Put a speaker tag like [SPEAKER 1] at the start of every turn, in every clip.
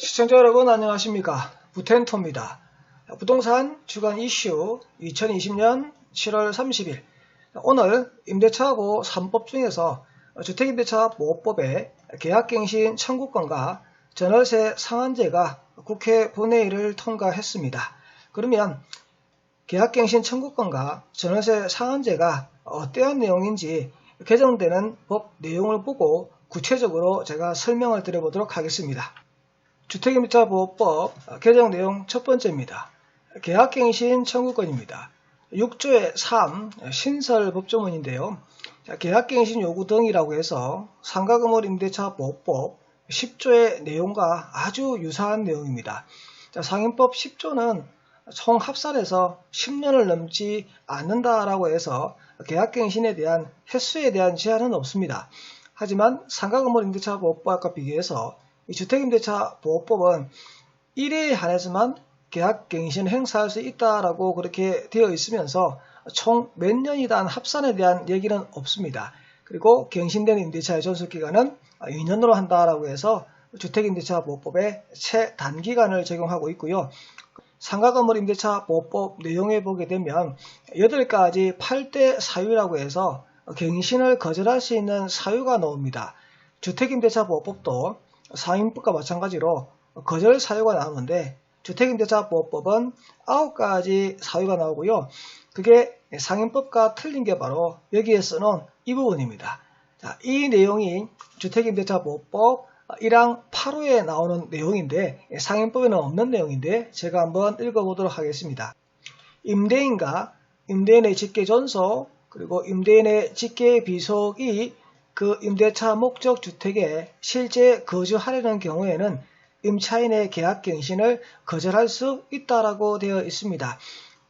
[SPEAKER 1] 시청자 여러분 안녕하십니까. 부텐토입니다. 부동산 주간 이슈 2020년 7월 30일 오늘 임대차하고 3법 중에서 주택임대차보호법의 계약갱신 청구권과 전월세 상한제가 국회 본회의를 통과했습니다. 그러면 계약갱신 청구권과 전월세 상한제가 어떠한 내용인지 개정되는 법 내용을 보고 구체적으로 제가 설명을 드려보도록 하겠습니다. 주택임대차보호법 개정 내용 첫 번째입니다. 계약갱신 청구권입니다. 6조의 3 신설법조문인데요. 계약갱신 요구 등이라고 해서 상가건물 임대차보호법 10조의 내용과 아주 유사한 내용입니다. 상인법 10조는 총 합산해서 10년을 넘지 않는다라고 해서 계약갱신에 대한 횟수에 대한 제한은 없습니다. 하지만 상가건물 임대차보호법과 비교해서 이 주택임대차보호법은 1회에 한해서만 계약갱신을 행사할 수 있다라고 그렇게 되어 있으면서 총 몇 년이란 합산에 대한 얘기는 없습니다. 그리고 갱신된 임대차의 존속기간은 2년으로 한다라고 해서 주택임대차보호법의 최단기간을 적용하고 있고요. 상가건물 임대차보호법 내용에 보게 되면 8가지 8대 사유라고 해서 갱신을 거절할 수 있는 사유가 나옵니다. 주택임대차보호법도 상인법과 마찬가지로 거절 사유가 나오는데 주택임대차보호법은 9가지 사유가 나오고요. 그게 상인법과 틀린 게 바로 여기에 써놓은 이 부분입니다. 이 내용이 주택임대차보호법 1항 8호에 나오는 내용인데 상인법에는 없는 내용인데 제가 한번 읽어보도록 하겠습니다. 임대인과 임대인의 직계존속 그리고 임대인의 직계비속이 그 임대차 목적 주택에 실제 거주하려는 경우에는 임차인의 계약갱신을 거절할 수 있다라고 되어 있습니다.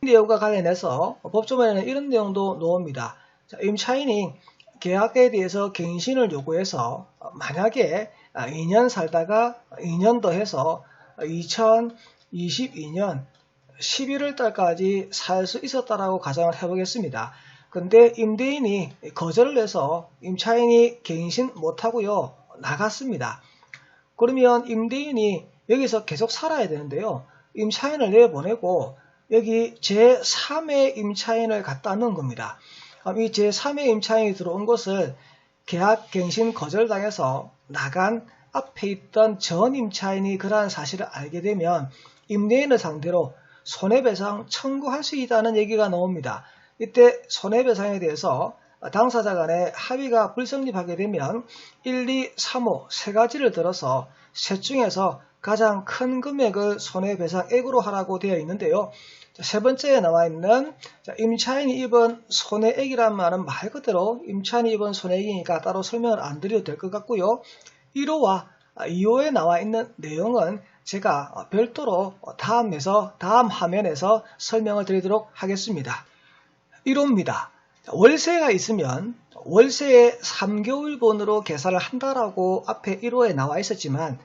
[SPEAKER 1] 이 내용과 관련해서 법조문에는 이런 내용도 나옵니다. 임차인이 계약에 대해서 갱신을 요구해서 만약에 2년 살다가 2년 더 해서 2022년 11월 달까지 살 수 있었다라고 가정을 해보겠습니다. 근데 임대인이 거절을 해서 임차인이 갱신 못하고요. 나갔습니다. 그러면 임대인이 여기서 계속 살아야 되는데요. 임차인을 내보내고 여기 제3의 임차인을 갖다 넣은 겁니다. 이 제3의 임차인이 들어온 것을 계약갱신 거절당해서 나간 앞에 있던 전 임차인이 그러한 사실을 알게 되면 임대인을 상대로 손해배상 청구할 수 있다는 얘기가 나옵니다. 이때 손해배상에 대해서 당사자 간의 합의가 불성립하게 되면 1, 2, 3호 세 가지를 들어서 셋 중에서 가장 큰 금액을 손해배상액으로 하라고 되어 있는데요. 세 번째에 나와 있는 임차인이 입은 손해액이란 말은 말 그대로 임차인이 입은 손해액이니까 따로 설명을 안 드려도 될 것 같고요. 1호와 2호에 나와 있는 내용은 제가 별도로 다음 화면에서 설명을 드리도록 하겠습니다. 1호입니다. 월세가 있으면 월세의 3개월분으로 계산을 한다라고 앞에 1호에 나와 있었지만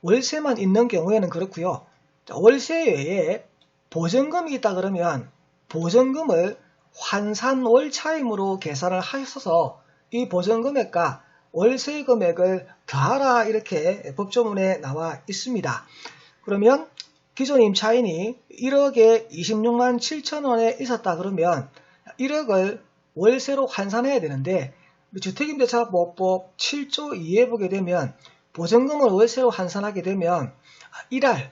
[SPEAKER 1] 월세만 있는 경우에는 그렇고요. 월세 외에 보증금이 있다 그러면 보증금을 환산 월차임으로 계산을 하셔서 이 보증금액과 월세 금액을 더하라 이렇게 법조문에 나와 있습니다. 그러면 기존 임차인이 1억에 26만 7천 원에 있었다 그러면 1억을 월세로 환산해야 되는데 주택임대차보호법 7조 2에 보게 되면 보증금을 월세로 환산하게 되면 1할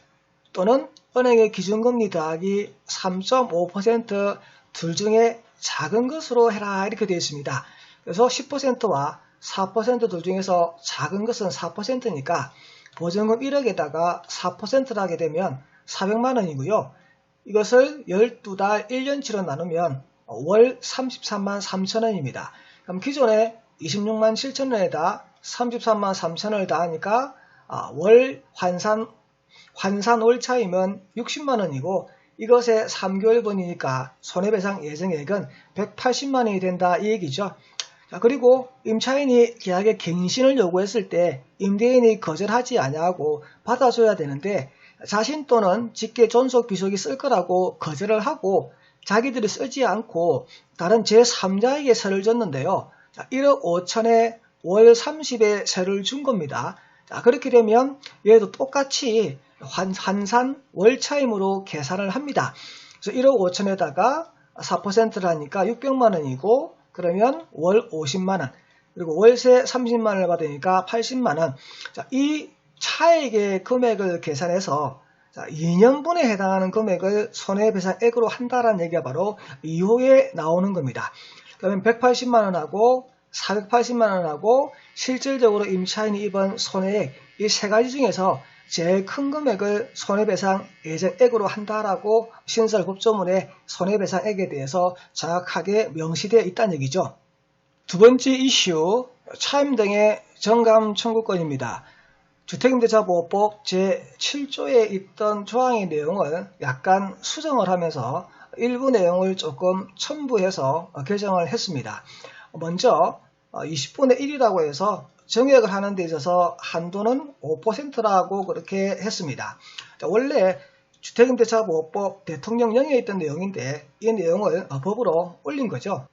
[SPEAKER 1] 또는 은행의 기준금리 더하기 3.5% 둘 중에 작은 것으로 해라 이렇게 되어 있습니다. 그래서 10%와 4% 둘 중에서 작은 것은 4%니까 보증금 1억에다가 4%를 하게 되면 400만 원이고요. 이것을 12달 1년치로 나누면 월 33만 3천 원입니다. 그럼 기존에 26만 7천 원에다 33만 3천 원을 더하니까 월 환산 월차임은 60만 원이고 이것의 3개월분이니까 손해배상 예정액은 180만 원이 된다 이 얘기죠. 자, 그리고 임차인이 계약의 갱신을 요구했을 때 임대인이 거절하지 아니하고 받아줘야 되는데 자신 또는 직계 존속 비속이 쓸 거라고 거절을 하고 자기들이 쓰지 않고 다른 제3자에게 세를 줬는데요. 1억 5천에 월 30에 세를 준 겁니다. 자, 그렇게 되면 얘도 똑같이 환산 월차임으로 계산을 합니다. 그래서 1억 5천에다가 4%를 하니까 600만 원이고, 그러면 월 50만 원, 그리고 월세 30만 원을 받으니까 80만 원. 자, 이 차액의 금액을 계산해서 2년분에 해당하는 금액을 손해배상액으로 한다라는 얘기가 바로 2호에 나오는 겁니다. 그러면 180만 원하고 480만 원하고 실질적으로 임차인이 입은 손해액, 이 세 가지 중에서 제일 큰 금액을 손해배상 예정액으로 한다라고 신설법조문에 손해배상액에 대해서 정확하게 명시되어 있다는 얘기죠. 두 번째 이슈, 차임 등의 정감 청구권입니다. 주택임대차보호법 제7조에 있던 조항의 내용을 약간 수정을 하면서 일부 내용을 조금 첨부해서 개정을 했습니다. 먼저 20분의 1이라고 해서 정액을 하는 데 있어서 한도는 5%라고 그렇게 했습니다. 원래 주택임대차보호법 대통령령에 있던 내용인데 이 내용을 법으로 올린 거죠.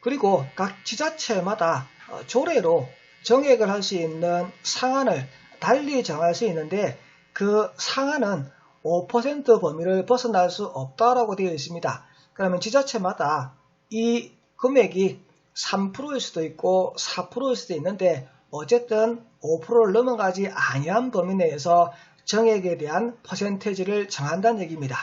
[SPEAKER 1] 그리고 각 지자체마다 조례로 정액을 할 수 있는 상한을 달리 정할 수 있는데 그 상한은 5% 범위를 벗어날 수 없다라고 되어 있습니다. 그러면 지자체마다 이 금액이 3%일 수도 있고 4%일 수도 있는데 어쨌든 5%를 넘어가지 아니한 범위 내에서 정액에 대한 퍼센테이지를 정한다는 얘기입니다.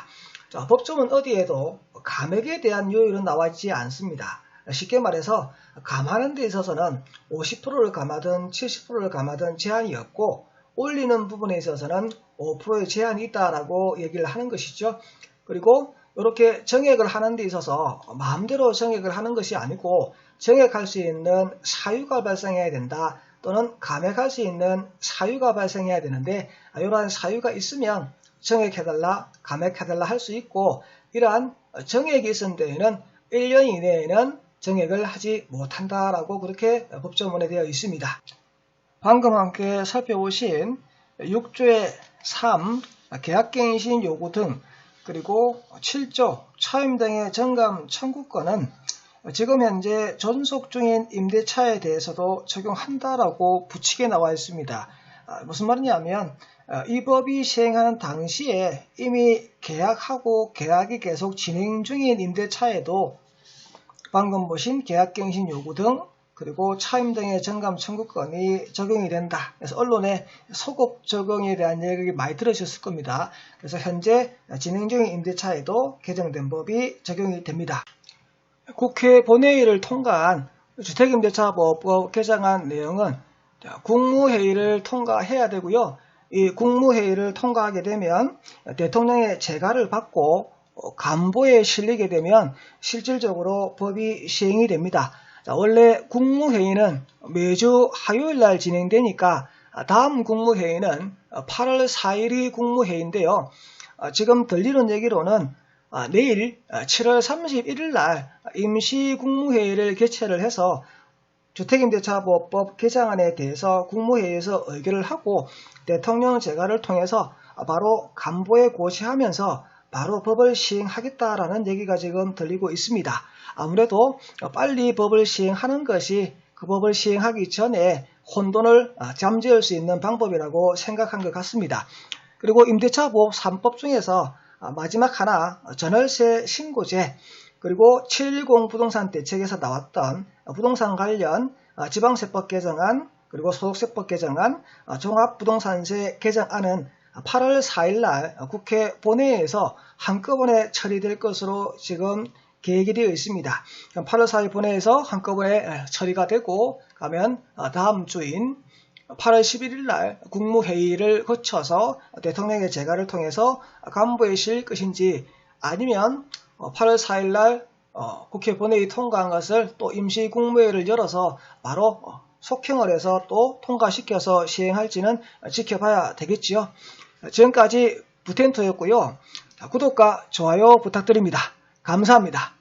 [SPEAKER 1] 자, 법조문 어디에도 감액에 대한 요율은 나와 있지 않습니다. 쉽게 말해서 감하는 데 있어서는 50%를 감하든 70%를 감하든 제한이 없고 올리는 부분에 있어서는 5%의 제한이 있다라고 얘기를 하는 것이죠. 그리고 이렇게 정액을 하는 데 있어서 마음대로 정액을 하는 것이 아니고 정액할 수 있는 사유가 발생해야 된다, 또는 감액할 수 있는 사유가 발생해야 되는데 이러한 사유가 있으면 정액해달라, 감액해달라 할 수 있고, 이러한 정액이 있은 데에는 1년 이내에는 정액을 하지 못한다라고 그렇게 법조문에 되어 있습니다. 방금 함께 살펴보신 6조의 3, 계약갱신 요구 등, 그리고 7조 차임 등의 정감 청구권은 지금 현재 존속 중인 임대차에 대해서도 적용한다라고 부칙에 나와 있습니다. 무슨 말이냐면 이 법이 시행하는 당시에 이미 계약하고 계약이 계속 진행 중인 임대차에도 방금 보신 계약갱신 요구 등, 그리고 차임 등의 정감 청구권이 적용이 된다. 그래서 언론에 소급 적용에 대한 얘기 많이 들으셨을 겁니다. 그래서 현재 진행 중인 임대차에도 개정된 법이 적용이 됩니다. 국회 본회의를 통과한 주택임대차보호법 개정안 내용은 국무회의를 통과해야 되고요. 이 국무회의를 통과하게 되면 대통령의 재가를 받고 간보에 실리게 되면 실질적으로 법이 시행이 됩니다. 원래 국무회의는 매주 화요일날 진행되니까 다음 국무회의는 8월 4일이 국무회의인데요. 지금 들리는 얘기로는 내일 7월 31일날 임시국무회의를 개최를 해서 주택임대차보호법 개정안에 대해서 국무회의에서 의결을 하고 대통령 재가를 통해서 바로 간보에 고시하면서 바로 법을 시행하겠다라는 얘기가 지금 들리고 있습니다. 아무래도 빨리 법을 시행하는 것이 그 법을 시행하기 전에 혼돈을 잠재울 수 있는 방법이라고 생각한 것 같습니다. 그리고 임대차보호 3법 중에서 마지막 하나, 전월세 신고제, 그리고 710 부동산 대책에서 나왔던 부동산 관련 지방세법 개정안, 그리고 소득세법 개정안, 종합부동산세 개정안은 8월 4일날 국회 본회의에서 한꺼번에 처리될 것으로 지금 계획이 되어 있습니다. 8월 4일 본회의에서 한꺼번에 처리가 되고 가면 다음 주인 8월 11일날 국무회의를 거쳐서 대통령의 재가를 통해서 간부에 실릴 것인지, 아니면 8월 4일날 국회 본회의 통과한 것을 또 임시국무회의를 열어서 바로 속행을 해서 또 통과시켜서 시행할지는 지켜봐야 되겠지요. 지금까지 부텐토였고요. 구독과 좋아요 부탁드립니다. 감사합니다.